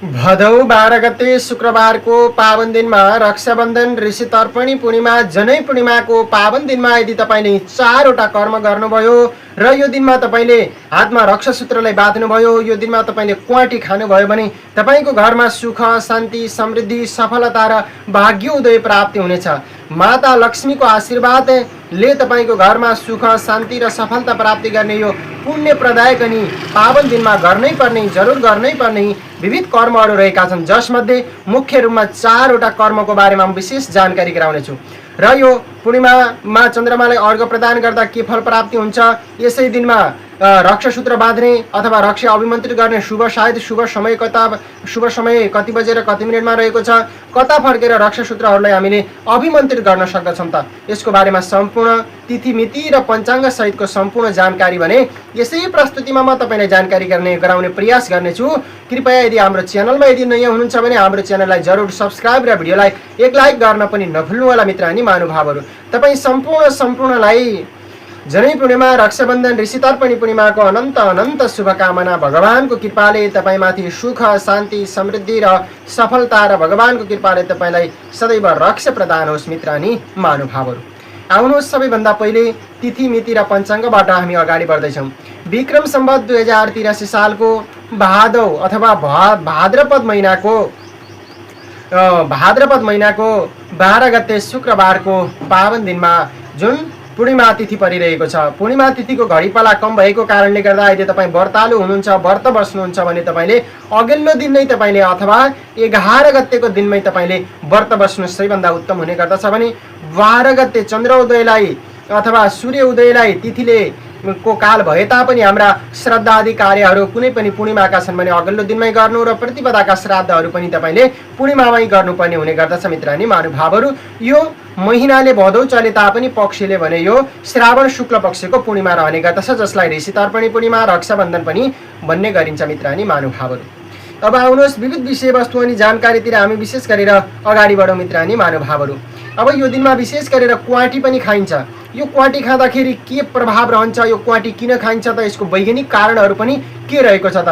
भदौ 12 गते शुक्रबारको पावन दिनमा रक्षाबन्धन, ऋषि तर्पणी पूर्णिमा, जनै पूर्णिमाको पावन दिनमा यदि तपाईँले 4वटा कर्म गर्नुभयो र यो दिनमा तपाईँले हातमा रक्षासूत्रलाई बाँध्नुभयो, यो दिनमा तपाईँले क्वाटी खानुभयो भने तपाईँको घरमा सुख, शान्ति, समृद्धि, सफलता र भाग्योदय प्राप्ति हुनेछ। माता लक्ष्मीको आशीर्वादले तपाईँको घरमा सुख, शान्ति र सफलता प्राप्ति गर्ने यो पुण्य प्रदायक अनि पावन दिनमा गर्नै पर्ने, जरुर गर्नै पर्ने विविध कर्महरू रहेका छन्, जसमध्ये मुख्य रूपमा 4वटा कर्मको बारेमा म विशेष जानकारी गराउनेछु। र यो पूर्णिमामा चन्द्रमालाई अर्घ प्रदान गर्दा के फल प्राप्ति हुन्छ, यसै दिनमा रक्षासूत्र बाँध्ने अथवा रक्षा अभिमन्त्रित गर्ने शुभ समय कति बजेर कति मिनटमा रहेको छ, कता फर्केर रक्षासूत्रहरूलाई हामीले अभिमन्त्रित गर्न सक्दछौँ त, यसको बारेमा सम्पूर्ण तिथि मिति र पञ्चाङ्ग सहितको सम्पूर्ण जानकारी भने यसै प्रस्तुतिमा म तपाईँलाई जानकारी गराउने प्रयास गर्नेछु। कृपया यदि हाम्रो च्यानलमा यदि नयाँ हुनुहुन्छ भने हाम्रो च्यानललाई जरुर सब्स्क्राइब र भिडियोलाई एक लाइक गर्न पनि नभुल्नु होला मित्र अनि महानुभावहरू। तपाईँ सम्पूर्णलाई जनै पूर्णिमा, रक्षाबन्धन, ऋषि तर्पणी पूर्णिमाको अनन्त शुभकामना। भगवानको कृपाले तपाईँमाथि सुख, शान्ति, समृद्धि र सफलता र भगवानको कृपाले तपाईँलाई सदैव रक्षा प्रदान होस् मित्र अनि महानुभावहरू। आउनुहोस् सबैभन्दा पहिले तिथि मिति र पञ्चाङ्गबाट हामी अगाडि बढ्दैछौँ। विक्रम सम्वत 2083 सालको भादौ अथवा भाद्रपद महिनाको 12 गते शुक्रबारको पावन दिनमा जुन पूर्णिमा तिथि परिरहेको छ, पूर्णिमा तिथिको घडीपाला कम भएको कारणले गर्दा यदि तपाईँ व्रतालु हुनुहुन्छ, व्रत बस्नुहुन्छ भने तपाईँले अघिल्लो दिन नै तपाईँले अथवा 11 गतेको दिनमै तपाईँले व्रत बस्नु सबैभन्दा उत्तम हुने गर्दछ भने 12 गते चन्द्रोदयलाई अथवा सूर्य उदयलाई तिथिले को काल भए तापनि हाम्रा श्रद्धा आदि कार्यहरू कुनै पनि पूर्णिमाका छन् भने अघिल्लो दिनमै गर्नु र प्रतिपदाका श्राद्धहरू पनि तपाईँले पूर्णिमामै गर्नुपर्ने हुने गर्दछ मित्र अनि महानुभावहरू। यो महिनाले भदौ चले तापनि पक्षले भने यो श्रावण शुक्ल पक्षको पूर्णिमा रहने गर्दछ, जसलाई ऋषि तर्पणी पूर्णिमा, रक्षाबन्धन पनि भन्ने गरिन्छ मित्र अनि महानुभावहरू। अब आउनुहोस् विविध विषयवस्तु अनि जानकारीतिर हामी विशेष गरेर अगाडि बढौँ मित्र अनि महानुभावहरू। अब यो दिनमा विशेष गरेर क्वाटी पनि खाइन्छ। यो क्वाटी खाँदाखेरि के प्रभाव रहन्छ, यो क्वाटी किन खाइन्छ त, यसको वैज्ञानिक कारणहरू पनि के रहेको छ त,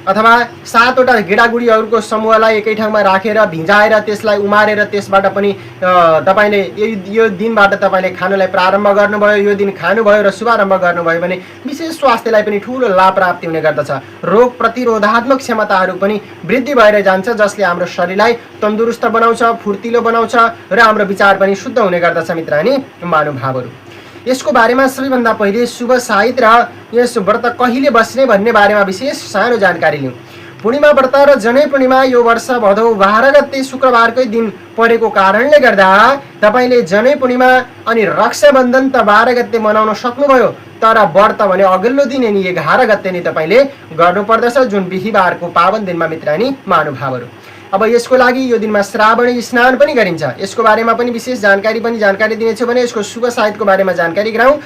7वटा गेडागुडीहरूको समूहलाई एकै ठाउँमा राखेर भिजाएर त्यसलाई उमारेर त्यसबाट पनि तपाईँले यो दिनबाट तपाईँले खानलाई प्रारम्भ गर्नुभयो, यो दिन खानुभयो र शुभारम्भ गर्नुभयो भने विशेष स्वास्थ्यलाई पनि ठुलो लाभ प्राप्ति हुने गर्दछ। रोग प्रतिरोधात्मक क्षमताहरू पनि वृद्धि भएर जान्छ, जसले हाम्रो शरीरलाई तन्दुरुस्त बनाउँछ, फुर्तिलो बनाउँछ र हाम्रो विचार पनि शुद्ध हुने गर्दछ मित्र अनि महानुभावहरू। यसको बारेमा सबैभन्दा पहिले शुभ साहित्य र यस व्रत कहिले बस्ने भन्ने बारेमा विशेष सानो जानकारी लिउँ। पूर्णिमा व्रत र जनै पूर्णिमा यो वर्ष भदौ 12 गते शुक्रबारकै दिन परेको कारणले गर्दा तपाईँले जनै पूर्णिमा अनि रक्षाबन्धन त 12 गते मनाउन सक्नुभयो, तर व्रत भने अघिल्लो दिन अनि 11 गते नै तपाईँले गर्नुपर्दछ, जुन बिहीबारको पावन दिनमा मित्र अनि महानुभावहरू। अब यसको लागि यो दिनमा श्रावणी स्नान पनि गरिन्छ, यसको बारेमा पनि विशेष जानकारी दिनेछु भने यसको शुभ साहित्यको बारेमा जानकारी गराउँ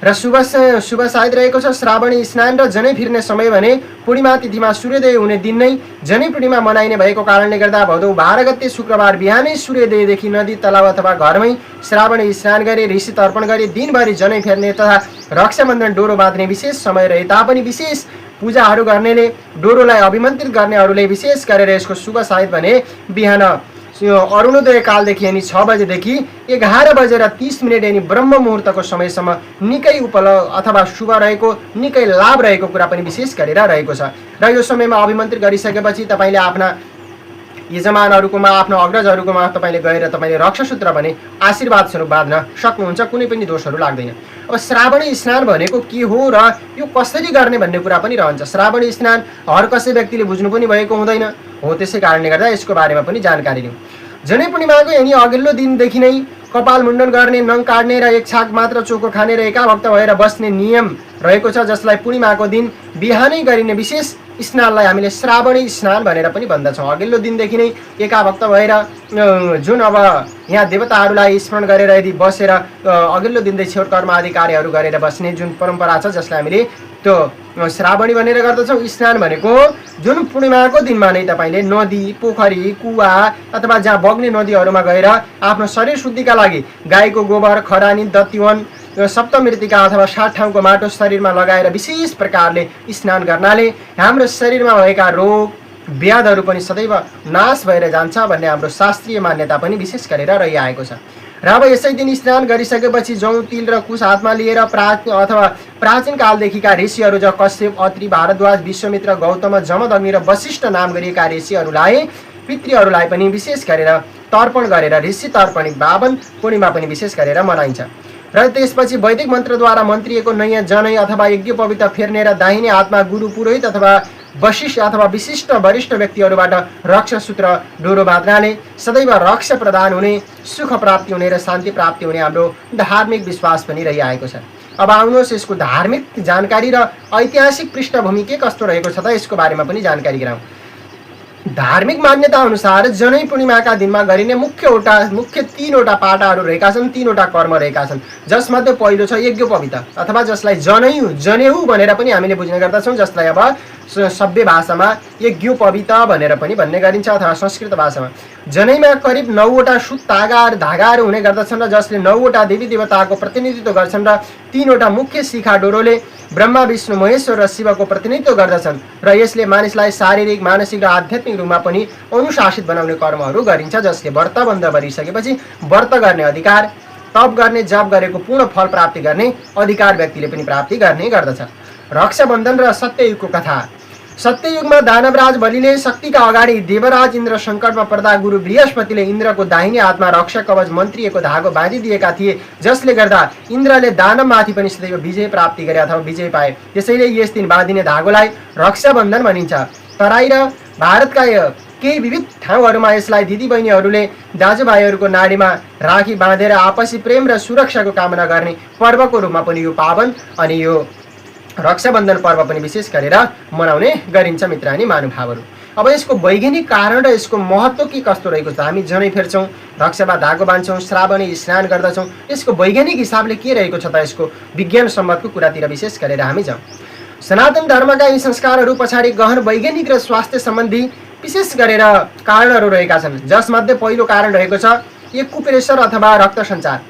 र शुभ साहित्य रहेको छ। श्रावणी स्नान र जनै फिर्ने समय भने पूर्णिमा तिथिमा सूर्योदय हुने दिन नै जनै पूर्णिमा मनाइने भएको कारणले गर्दा भदौ 12 गते शुक्रबार बिहानै सूर्योदयदेखि नदी, तलाउ अथवा घरमै श्रावणी स्नान गरे, ऋषि तर्पण गरे, दिनभरि जनै फेर्ने तथा रक्षाबन्धन डोरो बाँध्ने विशेष समय रहे तापनि विशेष पूजाहरू गर्नेले, डोरोलाई अभिमन्त्रित गर्नेहरूले विशेष गरेर यसको शुभ साहित्य भने बिहान अरुणोदय कालदेखि यानि 6 बजेदेखि 11 बजेर 30 मिनट यानि ब्रह्म मुहुर्तको समयसम्म निकै अथवा शुभ रहेको, निकै लाभ रहेको कुरा पनि विशेष गरेर रहेको छ। र यो समयमा अभिमन्त्रित गरिसकेपछि तपाईँले आफ्ना यजमानहरूकोमा, आफ्नो अग्रजहरूकोमा तपाईँले गएर तपाईँले रक्षासूत्र भने आशीर्वाद स्वरूप बाँध्न सक्नुहुन्छ, कुनै पनि दोषहरू लाग्दैन। अब श्रावणी स्नान भनेको के हो र यो कसरी गर्ने भन्ने कुरा पनि रहन्छ। श्रावणी स्नान हर कसै व्यक्तिले बुझ्नु पनि भएको हुँदैन हो, त्यसै कारणले गर्दा यसको बारेमा पनि जानकारी लिउँ। जनै पूर्णिमाको यानि अघिल्लो दिनदेखि नै कपाल मुण्डन गर्ने, नङ काट्ने र एक छाक मात्र चोखो खाने र एकाभक्त भएर बस्ने नियम रहेको छ, जसलाई पूर्णिमाको दिन बिहानै गरिने विशेष स्नानलाई हामीले श्रावणी स्नान भनेर पनि भन्दछौँ। अघिल्लो दिनदेखि नै एकाभक्त भएर जुन अब यहाँ देवताहरूलाई स्मरण गरेर यदि बसेर अघिल्लो दिनदेखि छेउट कर्म आदि कार्यहरू गरेर बस्ने जुन परम्परा छ, जसलाई हामीले त्यो श्रावणी भनेर गर्दछौँ। स्नान भनेको जुन पूर्णिमाको दिनमा नै तपाईँले नदी, पोखरी, कुवा अथवा जहाँ बग्ने नदीहरूमा गएर आफ्नो शरीर शुद्धिका लागि गाईको गोबर, खरानी, दत्तिवन, सप्तमृत्तिका अथवा 7 ठाउँको माटो शरीरमा लगाएर विशेष प्रकारले स्नान गर्नाले हाम्रो शरीरमा भएका रोग व्याधहरू पनि सदैव नाश भएर जान्छ भन्ने हाम्रो शास्त्रीय मान्यता पनि विशेष गरेर रहिआएको छ। र अब यसै दिन स्नान गरिसकेपछि जौ, तिल र कुश हातमा लिएर प्राचीन कालदेखिका ऋषिहरू जो कश्यप, अत्रि, भारद्वाज, विश्वामित्र, गौतम, जमदग्नि र वशिष्ठ नाम गरिएका ऋषिहरूलाई, पितृहरूलाई पनि विशेष गरेर तर्पण गरेर ऋषि तर्पणी बावन पूर्णिमा पनि विशेष गरेर मनाइन्छ। र त्यसपछि वैदिक मन्त्रद्वारा मन्त्रिएको नयाँ जनै अथवा यज्ञ पवित्र फेर्ने र दाहिने हातमा गुरु, पुरोहित अथवा वशिष्ठ अथवा विशिष्ट वरिष्ठ व्यक्तिहरूबाट रक्षा सूत्र डोरो बाँध्नाले सदैव रक्षा प्रदान हुने, सुख प्राप्ति हुने र शान्ति प्राप्ति हुने हाम्रो धार्मिक विश्वास पनि रहिआएको छ। अब आउनुहोस् यसको धार्मिक जानकारी र ऐतिहासिक पृष्ठभूमि के कस्तो रहेको छ त यसको बारेमा पनि जानकारी गराउँ। धार्मिक मान्यता अनुसार जनै पूर्णिमाका दिनमा गरिने मुख्य 3वटा पाटाहरू रहेका छन्, 3वटा कर्म रहेका छन्, जसमध्ये पहिलो छ यज्ञोपवीत अथवा जसलाई जनेऊ भनेर पनि हामीले बुझ्ने गर्दछौँ, जसलाई अब सभ्य भाषामा यज्ञोपवीत भनेर पनि भन्ने गरिन्छ अथवा संस्कृत भाषामा। जनैमा करिब 9वटा धागाहरू हुने गर्दछन् र जसले 9वटा देवी देवताको प्रतिनिधित्व गर्छन् र 3वटा मुख्य शिखा डोरोले ब्रह्मा, विष्णु, महेश्वर र शिवको प्रतिनिधित्व गर्दछन् र यसले मानिसलाई शारीरिक, मानसिक र आध्यात्मिक रूपमा पनि अनुशासित बनाउने कर्महरू गरिन्छ, जसले व्रत बन्द गरिसकेपछि व्रत गर्ने अधिकार, तप गर्ने, जप गरेको पूर्ण फल प्राप्ति गर्ने अधिकार व्यक्तिले पनि प्राप्ति गर्ने गर्दछ। रक्षाबन्धन र सत्ययुगको कथा। सत्ययुगमा दानवराज बलिले शक्तिका अगाडि देवराज इन्द्र सङ्कटमा पर्दा गुरु बृहस्पतिले इन्द्रको दाहिने हातमा रक्षा कवच मन्त्रिएको धागो बाँधिदिएका थिए, जसले गर्दा इन्द्रले दानवमाथि पनि सदैव विजय प्राप्ति गरे अथवा विजय पाए। त्यसैले यस दिन बाँधिने धागोलाई रक्षाबन्धन भनिन्छ। तराई र भारतका केही विविध ठाउँहरूमा यसलाई दिदीबहिनीहरूले दाजुभाइहरूको नाडीमा राखी बाँधेर आपसी प्रेम र सुरक्षाको कामना गर्ने पर्वको रूपमा पनि यो पावन अनि यो रक्षाबन्धन पर्व पनि विशेष गरेर मनाउने गरिन्छ मित्रानी महानुभावहरू। अब यसको वैज्ञानिक कारण र यसको महत्त्व के कस्तो रहेको छ, हामी जनै फेर्छौँ, रक्षामा धागो बाँध्छौँ, श्रावणी स्नान गर्दछौँ, यसको वैज्ञानिक हिसाबले के रहेको छ त यसको विज्ञान सम्बन्धको कुरातिर विशेष गरेर हामी जाउँ। सनातन धर्मका यी संस्कारहरू पछाडि गहन वैज्ञानिक र स्वास्थ्य सम्बन्धी विशेष गरेर कारणहरू रहेका छन्, जसमध्ये पहिलो कारण रहेको छ एक्युप्रेसर अथवा रक्त सञ्चार।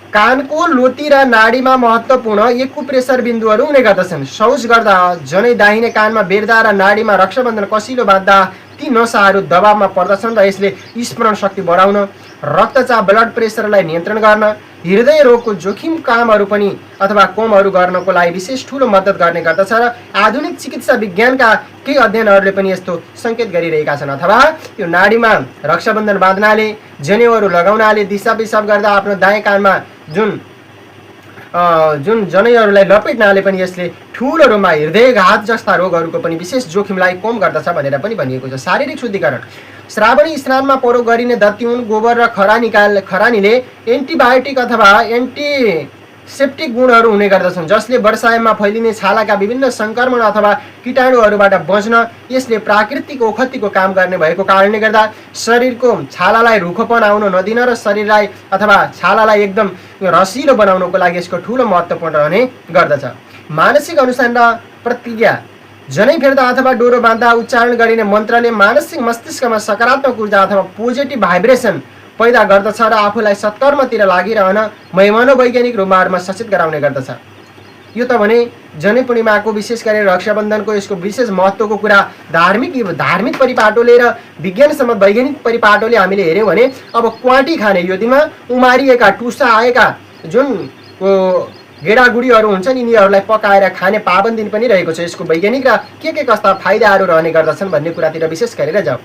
कानको लोती र नाडीमा महत्त्वपूर्ण एक्युप्रेसर बिन्दुहरू हुने गर्दछन्। शौच गर्दा, जनै दाहिने कानमा बेर्दा र नाडीमा रक्षाबन्धन कसिलो बाँध्दा ती नसाहरू दबावमा पर्दछन् र यसले स्मरण शक्ति बढाउन, रक्तचाप ब्लड प्रेसरलाई नियन्त्रण गर्न, हृदय रोगको जोखिम कामहरू पनि अथवा कोमहरू गर्नको लागि विशेष ठुलो मद्दत गर्ने गर्दछ र आधुनिक चिकित्सा विज्ञानका केही अध्ययनहरूले पनि यस्तो सङ्केत गरिरहेका छन्। अथवा यो नाडीमा रक्षाबन्धन बाँध्नाले, जनेउहरू लगाउनाले, दिशा पिसाब गर्दा आफ्नो दायाँ कानमा जुन जनैहरूलाई लपेट्नाले पनि यसले ठुलो रूपमा हृदयघात जस्ता रोगहरूको पनि विशेष जोखिमलाई कम गर्दछ भनेर पनि भनिएको छ। शारीरिक शुद्धिकरण। श्रावणी स्नानमा प्रयोग गरिने दत्तिउन, गोबर र खरानीले एन्टिबायोटिक अथवा एन्टिसेप्टिक गुणहरू हुने गर्दछन्, जसले वर्षायाममा फैलिने छालाका विभिन्न सङ्क्रमण अथवा कीटाणुहरूबाट बच्न यसले प्राकृतिक औषधिको काम गर्ने भएको कारणले गर्दा शरीरको छालालाई रुखोपन आउन नदिन र शरीरलाई अथवा छालालाई एकदम रसिलो बनाउनको लागि यसको ठुलो महत्त्वपूर्ण रहने गर्दछ। मानसिक अनुशासन र प्रतिज्ञा। जनै फेर्दा अथवा डोरो बाँध्दा उच्चारण गरिने मन्त्रले मानसिक मस्तिष्कमा सकारात्मक ऊर्जा अथवा पोजिटिभ भाइब्रेसन पैदा गर्दछ र आफूलाई सत्कर्मतिर लागिरहन मनोवैज्ञानिक रूपमा सचेत गराउने गर्दछ। यो त भने जनै पूर्णिमाको विशेष गरेर रक्षाबन्धनको यसको विशेष महत्त्वको कुरा धार्मिक परिपाटोले र विज्ञानसम्म वैज्ञानिक परिपाटोले हामीले हेऱ्यौँ भने अब क्वाटी खाने यो दिनमा उमारिएका टुसा आएका जुन गेडागुडीहरू हुन्छन् यिनीहरूलाई पकाएर खाने पावन दिन पनि रहेको छ। यसको वैज्ञानिक र के कस्ता फाइदाहरू रहने गर्दछन् भन्ने कुरातिर विशेष गरेर जाउँ।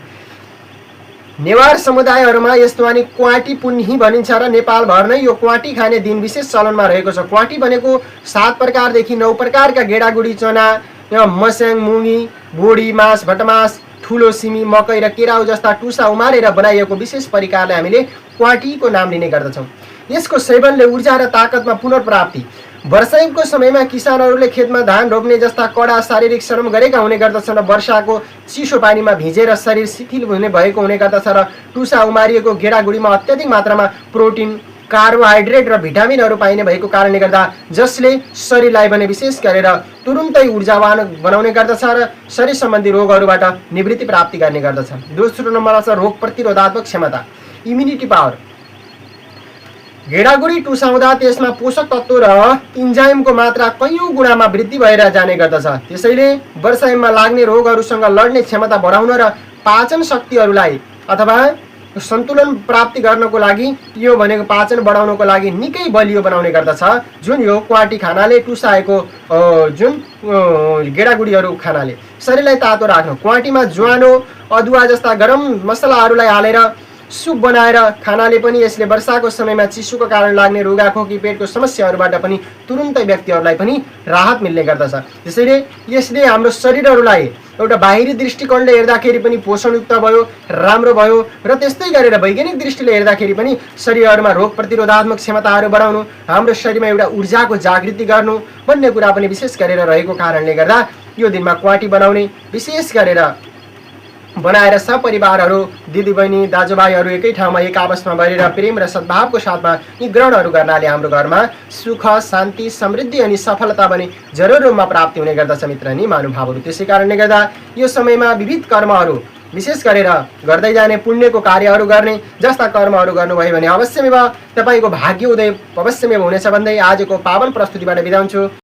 नेवार समुदायहरूमा यस्तो अनि क्वाटी पुन्ही भनिन्छ र नेपालभर नै यो क्वाटी खाने दिन विशेष चलनमा रहेको छ। क्वाटी भनेको 7 प्रकारदेखि 9 प्रकारका गेडागुडी, चना, मस्याङ, मुङ्गी, बोडी मास, भटमास, ठुलो सिमी, मकै र केराउ जस्ता टुसा उमारेर बनाइएको विशेष परिकारले हामीले क्वाटीको नाम लिने गर्दछौँ। यसको सेवनले ऊर्जा र ताकतमा पुनर्प्राप्ति। वर्षायुगको समयमा किसानहरूले खेतमा धान रोप्ने जस्ता कडा शारीरिक श्रम गरेका हुने गर्दछन् र वर्षाको चिसो पानीमा भिजेर शरीर शिथिल भएको हुने गर्दछ र टुसा उमारिएको गेडागुडीमा अत्याधिक मात्रामा प्रोटिन, कार्बोहाइड्रेट र भिटामिनहरू पाइने भएको कारणले गर्दा जसले शरीरलाई भने विशेष गरेर तुरुन्तै ऊर्जावान बनाउने गर्दछ र शरीर सम्बन्धी रोगहरूबाट निवृत्ति प्राप्ति गर्ने गर्दछ। दोस्रो नम्बरमा छ रोग प्रतिरोधात्मक क्षमता, इम्युनिटी पावर। गेडागुडी टुसाउँदा त्यसमा पोषक तत्त्व र इन्जाइमको मात्रा कैयौँ गुणामा वृद्धि भएर जाने गर्दछ। त्यसैले वर्षायाममा लाग्ने रोगहरूसँग लड्ने क्षमता बढाउन र पाचन शक्तिहरूलाई अथवा सन्तुलन प्राप्ति गर्नको लागि यो भनेको पाचन बढाउनको लागि निकै बलियो बनाउने गर्दछ। जुन यो क्वाटी खानाले टुसाएको जुन गेडागुडीहरू खानाले शरीरलाई तातो राख्नु, क्वाटीमा ज्वानो अदुवा जस्ता गरम मसलाहरूलाई हालेर सुप बनाएर खानाले पनि यसले वर्षाको समयमा चिसोको कारण लाग्ने रुगाखोकी पेटको समस्याहरूबाट पनि तुरुन्तै व्यक्तिहरूलाई पनि राहत मिल्ने गर्दछ। त्यसैले यसले हाम्रो शरीरहरूलाई एउटा बाहिरी दृष्टिकोणले हेर्दाखेरि पनि पोषणयुक्त भयो, राम्रो भयो र त्यस्तै गरेर वैज्ञानिक दृष्टिले हेर्दाखेरि पनि शरीरहरूमा रोग प्रतिरोधात्मक क्षमताहरू बढाउनु, हाम्रो शरीरमा एउटा ऊर्जाको जागृति गर्नु भन्ने कुरा पनि विशेष गरेर रहेको कारणले गर्दा यो दिनमा क्वाटी बनाउने विशेष गरेर बनाएर सपरिवारहरू दिदीबहिनी दाजुभाइहरू एकै ठाउँमा एक आपसमा गरेर प्रेम र सद्भावको साथमा यी ग्रहणहरू गर्नाले हाम्रो घरमा सुख शान्ति समृद्धि अनि सफलता पनि जरुर रूपमा प्राप्ति हुने गर्दछ मित्र नि महानुभावहरू। त्यसै कारणले गर्दा यो समयमा विविध कर्महरू विशेष गरेर गर्दै जाने, पुण्यको कार्यहरू गर्ने जस्ता कर्महरू गर्नुभयो भने अवश्यमेव तपाईँको भाग्य उदय अवश्यमेव हुनेछ भन्दै आजको पावन प्रस्तुतिबाट बिदा हुन्छु।